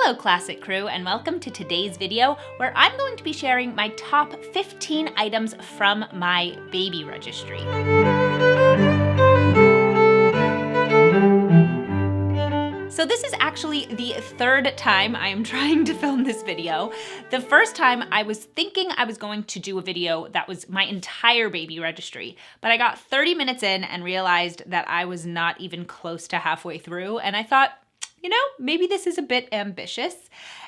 Hello Classic Crew, and welcome to today's video where I'm going to be sharing my top 15 items from my baby registry. So this is actually the third time I am trying to film this video. The first time I was thinking I was going to do a video that was my entire baby registry, but I got 30 minutes in and realized that I was not even close to halfway through, and I thought, you know, maybe this is a bit ambitious.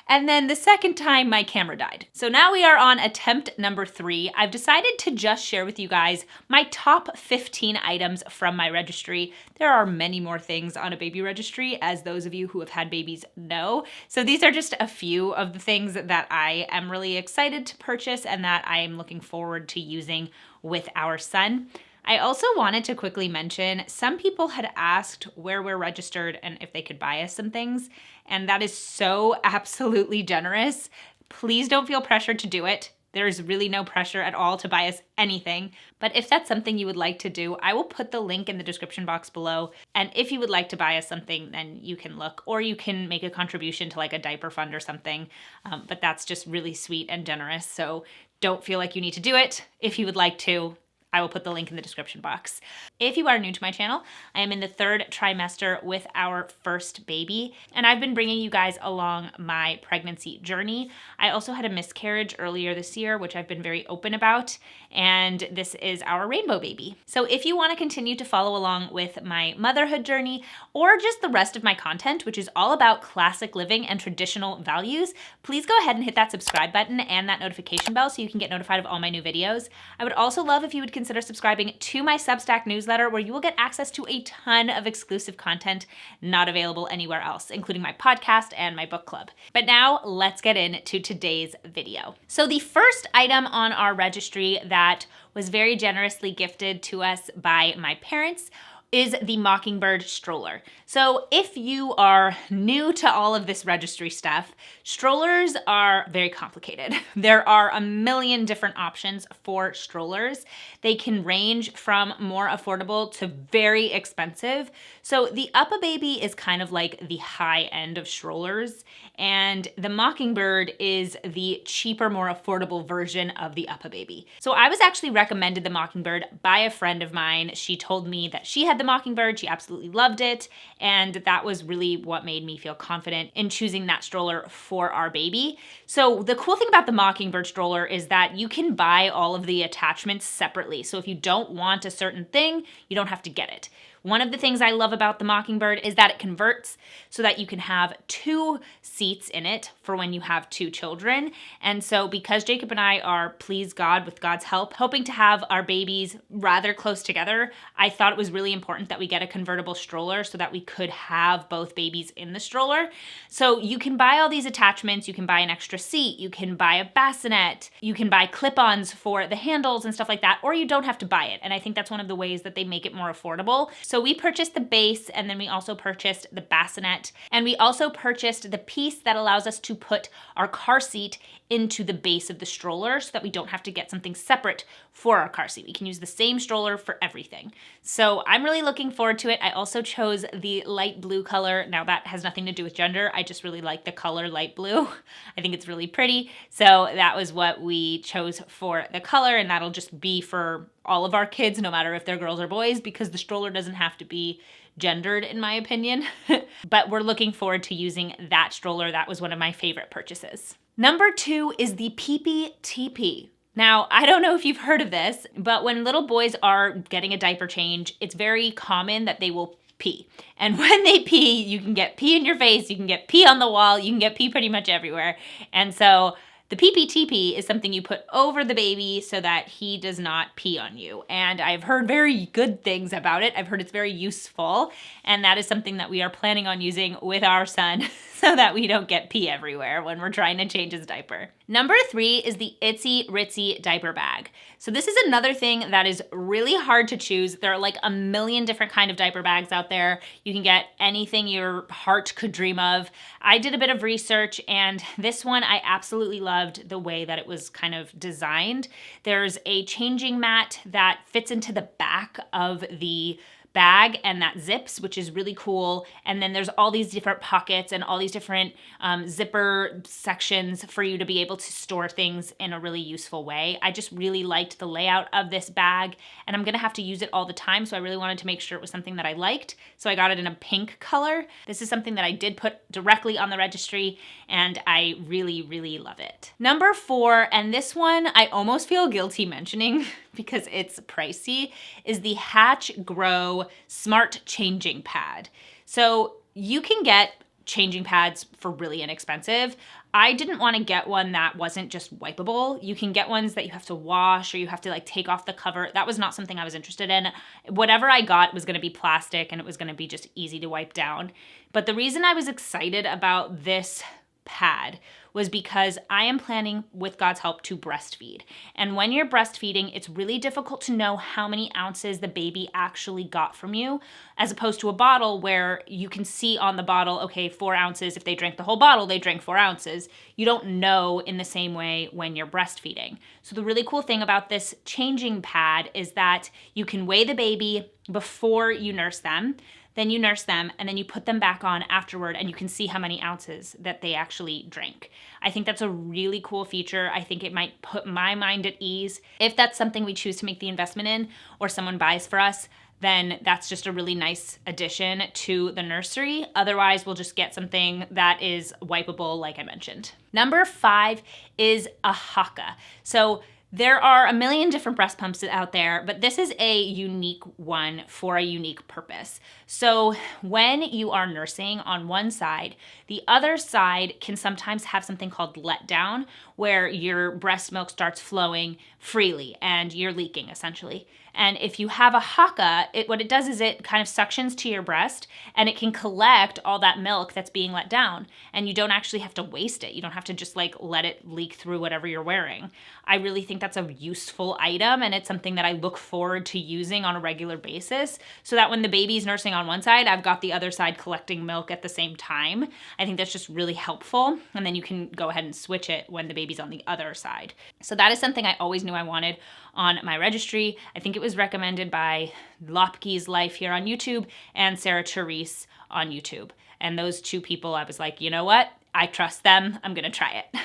And then the second time my camera died. So now we are on attempt number 3. I've decided to just share with you guys my top 15 items from my registry. There are many more things on a baby registry, as those of you who have had babies know. So these are just a few of the things that I am really excited to purchase and that I am looking forward to using with our son. I also wanted to quickly mention, some people had asked where we're registered and if they could buy us some things, and that is so absolutely generous. Please don't feel pressured to do it. There's really no pressure at all to buy us anything, but if that's something you would like to do, I will put the link in the description box below, and if you would like to buy us something, then you can look, or you can make a contribution to like a diaper fund or something, but that's just really sweet and generous, so don't feel like you need to do it. If you would like to, I will put the link in the description box. If you are new to my channel, I am in the 3rd trimester with our first baby, and I've been bringing you guys along my pregnancy journey. I also had a miscarriage earlier this year, which I've been very open about, and this is our rainbow baby. So if you want to continue to follow along with my motherhood journey, or just the rest of my content, which is all about classic living and traditional values, please go ahead and hit that subscribe button and that notification bell so you can get notified of all my new videos. I would also love if you would consider subscribing to my Substack newsletter, where you will get access to a ton of exclusive content not available anywhere else, including my podcast and my book club. But now let's get into today's video. So the first item on our registry that was very generously gifted to us by my parents is the Mockingbird stroller. So if you are new to all of this registry stuff, strollers are very complicated. There are a million different options for strollers. They can range from more affordable to very expensive. So the UPPAbaby is kind of like the high end of strollers, and the Mockingbird is the cheaper, more affordable version of the UPPAbaby. So I was actually recommended the Mockingbird by a friend of mine. She told me that she had the Mockingbird, she absolutely loved it, and that was really what made me feel confident in choosing that stroller for our baby. So the cool thing about the Mockingbird stroller is that you can buy all of the attachments separately. So if you don't want a certain thing, you don't have to get it. One of the things I love about the Mockingbird is that it converts so that you can have 2 seats in it for when you have 2 children. And so because Jacob and I are, please God, with God's help, hoping to have our babies rather close together, I thought it was really important that we get a convertible stroller so that we could have both babies in the stroller. So you can buy all these attachments, you can buy an extra seat, you can buy a bassinet, you can buy clip-ons for the handles and stuff like that, or you don't have to buy it. And I think that's one of the ways that they make it more affordable. So we purchased the base, and then we also purchased the bassinet, and we also purchased the piece that allows us to put our car seat into the base of the stroller so that we don't have to get something separate for our car seat. We can use the same stroller for everything. So I'm really looking forward to it. I also chose the light blue color. Now that has nothing to do with gender. I just really like the color light blue. I think it's really pretty. So that was what we chose for the color, and that'll just be for all of our kids, no matter if they're girls or boys, because the stroller doesn't have to be gendered, in my opinion. But we're looking forward to using that stroller. That was one of my favorite purchases. Number 2 is the PPTP. Now, I don't know if you've heard of this, but when little boys are getting a diaper change, it's very common that they will pee. And when they pee, you can get pee in your face, you can get pee on the wall, you can get pee pretty much everywhere. And so the PPTP is something you put over the baby so that he does not pee on you. And I've heard very good things about it. I've heard it's very useful. And that is something that we are planning on using with our son so that we don't get pee everywhere when we're trying to change his diaper. Number 3 is the Itsy Ritsy diaper bag. So this is another thing that is really hard to choose. There are like a million different kind of diaper bags out there. You can get anything your heart could dream of. I did a bit of research, and this one I absolutely loved the way that it was kind of designed. There's a changing mat that fits into the back of the bag and that zips, which is really cool. And then there's all these different pockets and all these different zipper sections for you to be able to store things in a really useful way. I just really liked the layout of this bag, and I'm gonna have to use it all the time, so I really wanted to make sure it was something that I liked. So I got it in a pink color. This is something that I did put directly on the registry, and I really, really love it. Number 4, and this one I almost feel guilty mentioning because it's pricey, is the Hatch Grow Smart Changing Pad. So you can get changing pads for really inexpensive. I didn't want to get one that wasn't just wipeable. You can get ones that you have to wash or you have to like take off the cover. That was not something I was interested in. Whatever I got was going to be plastic and it was going to be just easy to wipe down. But the reason I was excited about this pad was because I am planning, with God's help, to breastfeed. And when you're breastfeeding, it's really difficult to know how many ounces the baby actually got from you, as opposed to a bottle where you can see on the bottle, okay, 4 ounces. If they drank the whole bottle, they drank 4 ounces. You don't know in the same way when you're breastfeeding. So the really cool thing about this changing pad is that you can weigh the baby before you nurse them. Then you nurse them, and then you put them back on afterward, and you can see how many ounces that they actually drank. I think that's a really cool feature. I think it might put my mind at ease. If that's something we choose to make the investment in, or someone buys for us, then that's just a really nice addition to the nursery. Otherwise, we'll just get something that is wipeable, like I mentioned. Number 5 is a Haka. So there are a million different breast pumps out there, but this is a unique one for a unique purpose. So when you are nursing on one side, the other side can sometimes have something called letdown, where your breast milk starts flowing freely and you're leaking essentially. And if you have a Haka, what it does is it kind of suctions to your breast and it can collect all that milk that's being let down. And you don't actually have to waste it. You don't have to just like let it leak through whatever you're wearing. I really think that's a useful item, and it's something that I look forward to using on a regular basis, so that when the baby's nursing on one side, I've got the other side collecting milk at the same time. I think that's just really helpful. And then you can go ahead and switch it when the baby's on the other side. So that is something I always knew I wanted on my registry. I think it was recommended by Lopke's Life here on YouTube and Sarah Therese on YouTube. And those two people, I was like, you know what? I trust them. I'm gonna try it.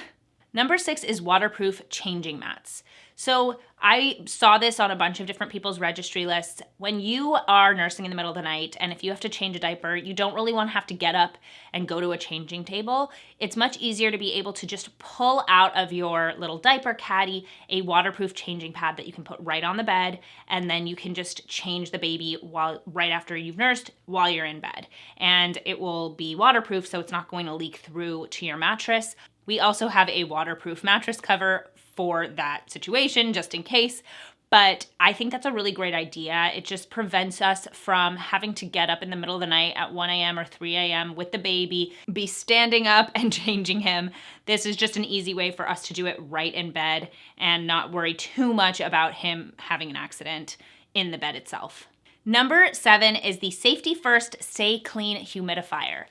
Number 6 is waterproof changing mats. So I saw this on a bunch of different people's registry lists. When you are nursing in the middle of the night, and if you have to change a diaper, you don't really want to have to get up and go to a changing table. It's much easier to be able to just pull out of your little diaper caddy a waterproof changing pad that you can put right on the bed, and then you can just change the baby right after you've nursed while you're in bed. And it will be waterproof, so it's not going to leak through to your mattress. We also have a waterproof mattress cover for that situation, just in case. But I think that's a really great idea. It just prevents us from having to get up in the middle of the night at 1 a.m. or 3 a.m. with the baby, be standing up and changing him. This is just an easy way for us to do it right in bed and not worry too much about him having an accident in the bed itself. Number 7 is the Safety First Stay Clean humidifier.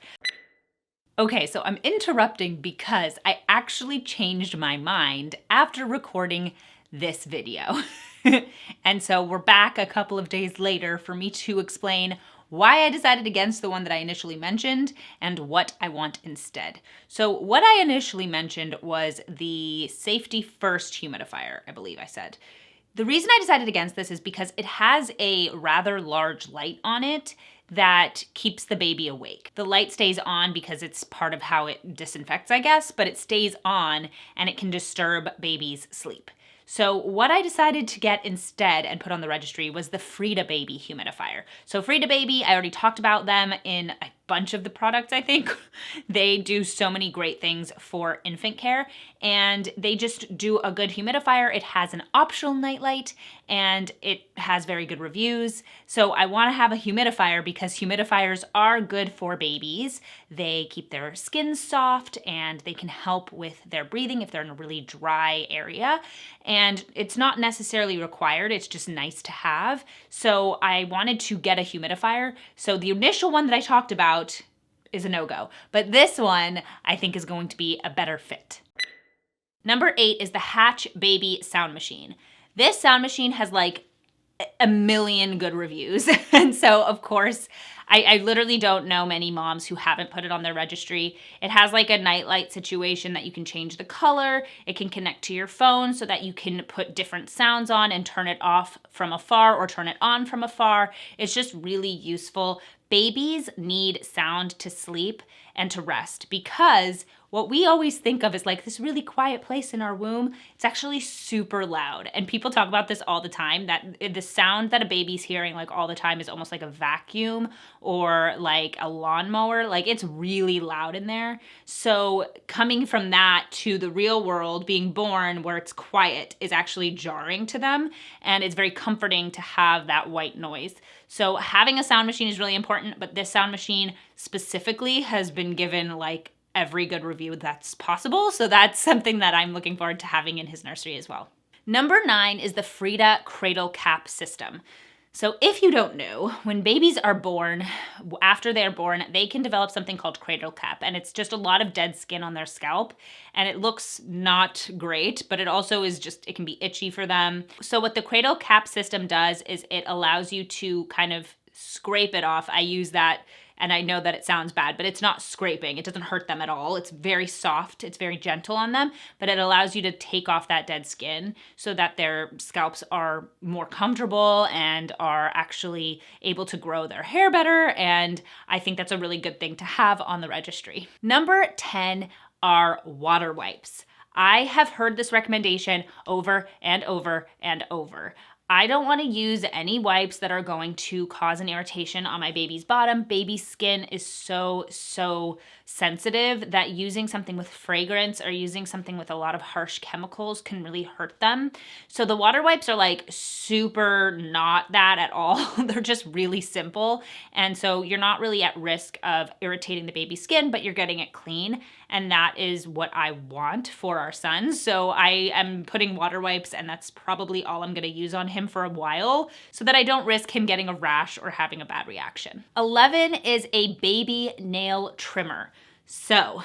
Okay, so I'm interrupting because I actually changed my mind after recording this video. And so we're back a couple of days later for me to explain why I decided against the one that I initially mentioned and what I want instead. So what I initially mentioned was the Safety First humidifier, I believe I said. The reason I decided against this is because it has a rather large light on it that keeps the baby awake. The light stays on because it's part of how it disinfects, I guess, but it stays on and it can disturb baby's sleep. So what I decided to get instead and put on the registry was the Frida Baby humidifier. So Frida Baby, I already talked about them in a bunch of the products, I think. They do so many great things for infant care, and they just do a good humidifier. It has an optional nightlight, and it has very good reviews. So I want to have a humidifier because humidifiers are good for babies. They keep their skin soft, and they can help with their breathing if they're in a really dry area. And it's not necessarily required, it's just nice to have. So I wanted to get a humidifier. So the initial one that I talked about is a no-go, but this one I think is going to be a better fit. Number 8 is the Hatch Baby sound machine. This sound machine has like a million good reviews. And so, of course, I literally don't know many moms who haven't put it on their registry. It has like a nightlight situation that you can change the color. It can connect to your phone so that you can put different sounds on and turn it off from afar or turn it on from afar. It's just really useful. Babies need sound to sleep and to rest, because what we always think of is like this really quiet place in our womb. It's actually super loud. And people talk about this all the time, that the sound that a baby's hearing like all the time is almost like a vacuum or like a lawnmower. Like, it's really loud in there. So coming from that to the real world, being born where it's quiet, is actually jarring to them. And it's very comforting to have that white noise. So having a sound machine is really important, but this sound machine specifically has been given like every good review that's possible. So that's something that I'm looking forward to having in his nursery as well. Number 9 is the Frida cradle cap system. So if you don't know, when babies are born, after they're born, they can develop something called cradle cap, and it's just a lot of dead skin on their scalp, and it looks not great, but it also is just, it can be itchy for them. So what the cradle cap system does is it allows you to kind of scrape it off. I use that, and I know that it sounds bad, but it's not scraping. It doesn't hurt them at all. It's very soft. It's very gentle on them, but it allows you to take off that dead skin so that their scalps are more comfortable and are actually able to grow their hair better. And I think that's a really good thing to have on the registry. Number 10 are water wipes. I have heard this recommendation over and over and over. I don't want to use any wipes that are going to cause an irritation on my baby's bottom. Baby's skin is so sensitive that using something with fragrance or using something with a lot of harsh chemicals can really hurt them. So the water wipes are like super not that at all. They're just really simple. And so you're not really at risk of irritating the baby's skin, but you're getting it clean. And that is what I want for our son. So I am putting water wipes, and that's probably all I'm going to use on him for a while so that I don't risk him getting a rash or having a bad reaction. 11 is a baby nail trimmer. So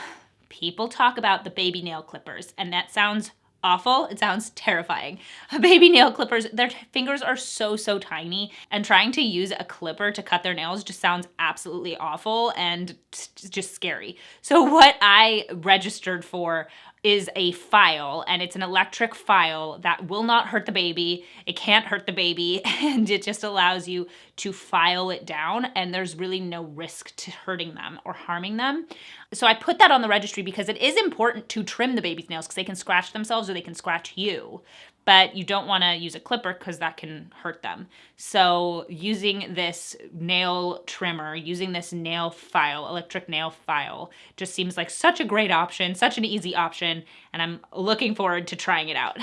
people talk about the baby nail clippers, and that sounds awful. It sounds terrifying. Baby nail clippers, their fingers are so tiny, and trying to use a clipper to cut their nails just sounds absolutely awful and just scary. So what I registered for is a file, and it's an electric file that will not hurt the baby. It can't hurt the baby, and it just allows you to file it down, and there's really no risk to hurting them or harming them. So I put that on the registry because it is important to trim the baby's nails, because they can scratch themselves or they can scratch you. But you don't want to use a clipper because that can hurt them. So using this nail trimmer, using this nail file, electric nail file, just seems like such a great option, such an easy option, and I'm looking forward to trying it out.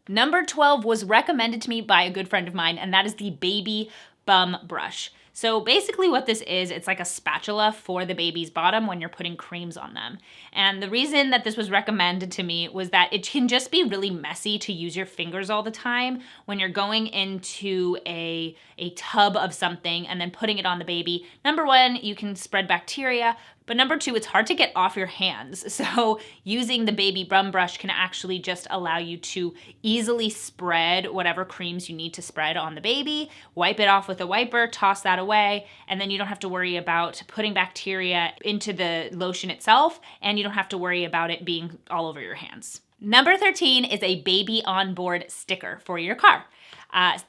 Number 12 was recommended to me by a good friend of mine, and that is the baby bum brush. So basically what this is, it's like a spatula for the baby's bottom when you're putting creams on them. And the reason that this was recommended to me was that it can just be really messy to use your fingers all the time when you're going into a tub of something and then putting it on the baby. Number 1, you can spread bacteria, but number 2, it's hard to get off your hands. So using the baby bum brush can actually just allow you to easily spread whatever creams you need to spread on the baby, wipe it off with a wiper, toss that away, and then you don't have to worry about putting bacteria into the lotion itself, and you don't have to worry about it being all over your hands. Number 13 is a baby on board sticker for your car.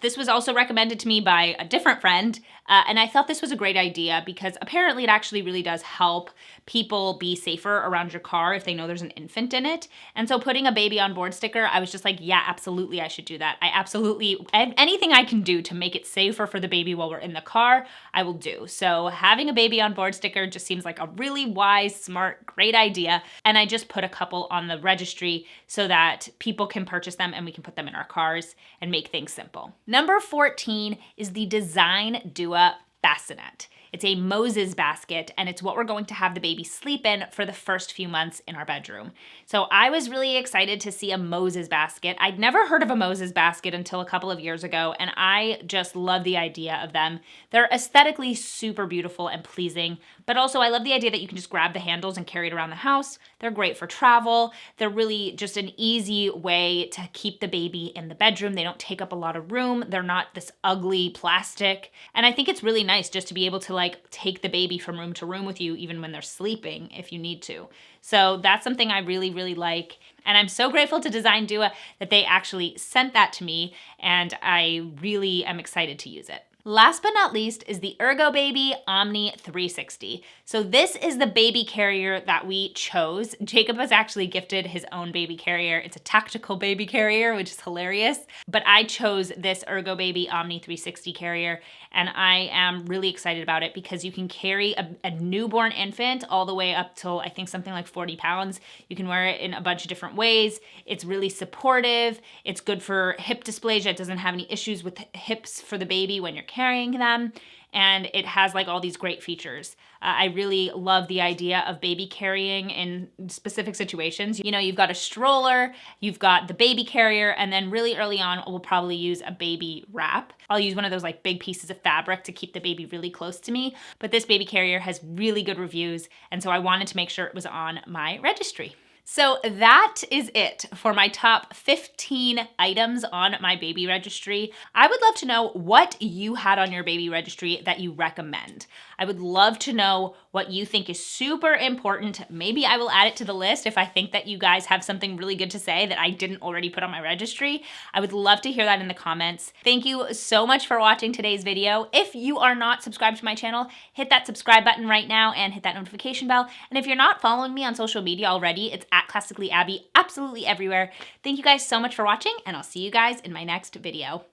This was also recommended to me by a different friend, and I thought this was a great idea because apparently it actually really does help people be safer around your car if they know there's an infant in it. And so putting a baby on board sticker, I was just like, yeah, absolutely, I should do that. Anything I can do to make it safer for the baby while we're in the car, I will do. So having a baby on board sticker just seems like a really wise, smart, great idea. And I just put a couple on the registry so that people can purchase them and we can put them in our cars and make things simple. Number 14 is the Design Dua bassinet. It's a Moses basket, and it's what we're going to have the baby sleep in for the first few months in our bedroom. So I was really excited to see a Moses basket. I'd never heard of a Moses basket until a couple of years ago, and I just love the idea of them. They're aesthetically super beautiful and pleasing, but also I love the idea that you can just grab the handles and carry it around the house. They're great for travel. They're really just an easy way to keep the baby in the bedroom. They don't take up a lot of room. They're not this ugly plastic. And I think it's really nice just to be able to like take the baby from room to room with you even when they're sleeping if you need to. So that's something I really, really like. And I'm so grateful to Design Dua that they actually sent that to me, and I really am excited to use it. Last but not least is the Ergobaby Omni 360. So this is the baby carrier that we chose. Jacob has actually gifted his own baby carrier. It's a tactical baby carrier, which is hilarious. But I chose this Ergobaby Omni 360 carrier, and I am really excited about it because you can carry a newborn infant all the way up till I think something like 40 pounds. You can wear it in a bunch of different ways. It's really supportive. It's good for hip dysplasia. It doesn't have any issues with hips for the baby when you're carrying them, and it has like all these great features. I really love the idea of baby carrying in specific situations. You know, you've got a stroller, you've got the baby carrier, and then really early on, we'll probably use a baby wrap. I'll use one of those like big pieces of fabric to keep the baby really close to me, but this baby carrier has really good reviews, and so I wanted to make sure it was on my registry. So that is it for my top 15 items on my baby registry. I would love to know what you had on your baby registry that you recommend. I would love to know what you think is super important. Maybe I will add it to the list if I think that you guys have something really good to say that I didn't already put on my registry. I would love to hear that in the comments. Thank you so much for watching today's video. If you are not subscribed to my channel, hit that subscribe button right now and hit that notification bell. And if you're not following me on social media already, it's at Classically Abby, absolutely everywhere. Thank you guys so much for watching, and I'll see you guys in my next video.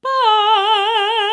Bye!